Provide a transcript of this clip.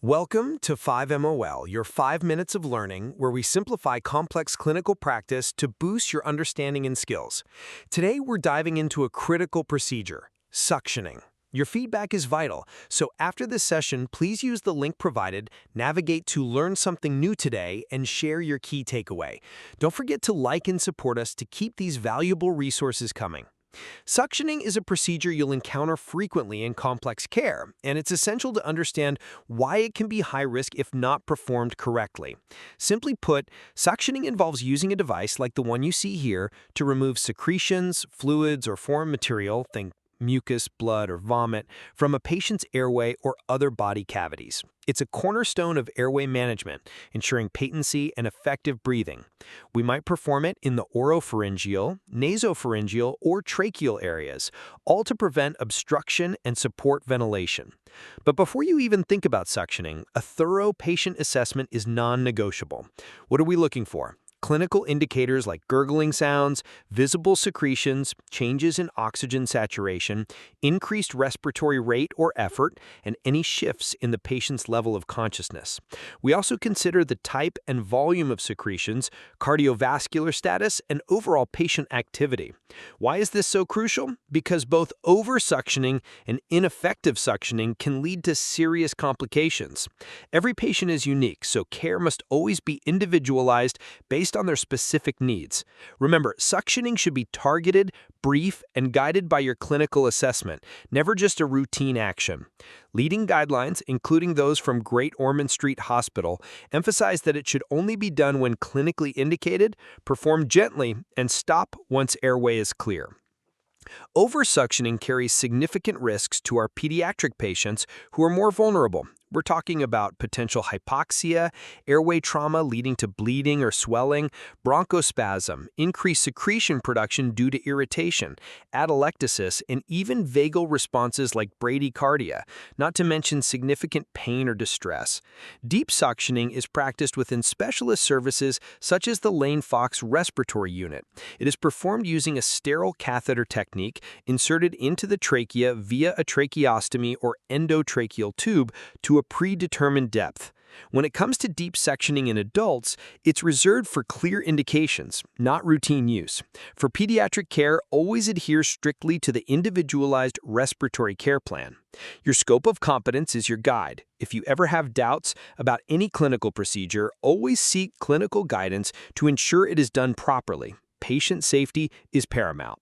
Welcome to 5MOL, your 5 minutes of learning, where we simplify complex clinical practice to boost your understanding and skills. Today, we're diving into a critical procedure, suctioning. Your feedback is vital, so after this session, please use the link provided, navigate to learn something new today, and share your key takeaway. Don't forget to like and support us to keep these valuable resources coming. Suctioning is a procedure you'll encounter frequently in complex care, and it's essential to understand why it can be high risk if not performed correctly. Simply put, suctioning involves using a device like the one you see here to remove secretions, fluids, or foreign material, think mucus, blood, or vomit, from a patient's airway or other body cavities. It's a cornerstone of airway management, ensuring patency and effective breathing. We might perform it in the oropharyngeal, nasopharyngeal, or tracheal areas, all to prevent obstruction and support ventilation. But before you even think about suctioning, a thorough patient assessment is non-negotiable. What are we looking for? Clinical indicators like gurgling sounds, visible secretions, changes in oxygen saturation, increased respiratory rate or effort, and any shifts in the patient's level of consciousness. We also consider the type and volume of secretions, cardiovascular status, and overall patient activity. Why is this so crucial? Because both over-suctioning and ineffective suctioning can lead to serious complications. Every patient is unique, so care must always be individualized based on their specific needs. Remember, suctioning should be targeted, brief, and guided by your clinical assessment, never just a routine action. Leading guidelines, including those from Great Ormond Street Hospital, emphasize that it should only be done when clinically indicated, performed gently, and stop once airway is clear. Oversuctioning carries significant risks to our pediatric patients who are more vulnerable. We're talking about potential hypoxia, airway trauma leading to bleeding or swelling, bronchospasm, increased secretion production due to irritation, atelectasis, and even vagal responses like bradycardia, not to mention significant pain or distress. Deep suctioning is practiced within specialist services such as the Lane-Fox respiratory unit. It is performed using a sterile catheter technique inserted into the trachea via a tracheostomy or endotracheal tube to a predetermined depth. When it comes to deep sectioning in adults, it's reserved for clear indications, not routine use. For pediatric care, always adhere strictly to the individualized respiratory care plan. Your scope of competence is your guide. If you ever have doubts about any clinical procedure, always seek clinical guidance to ensure it is done properly. Patient safety is paramount.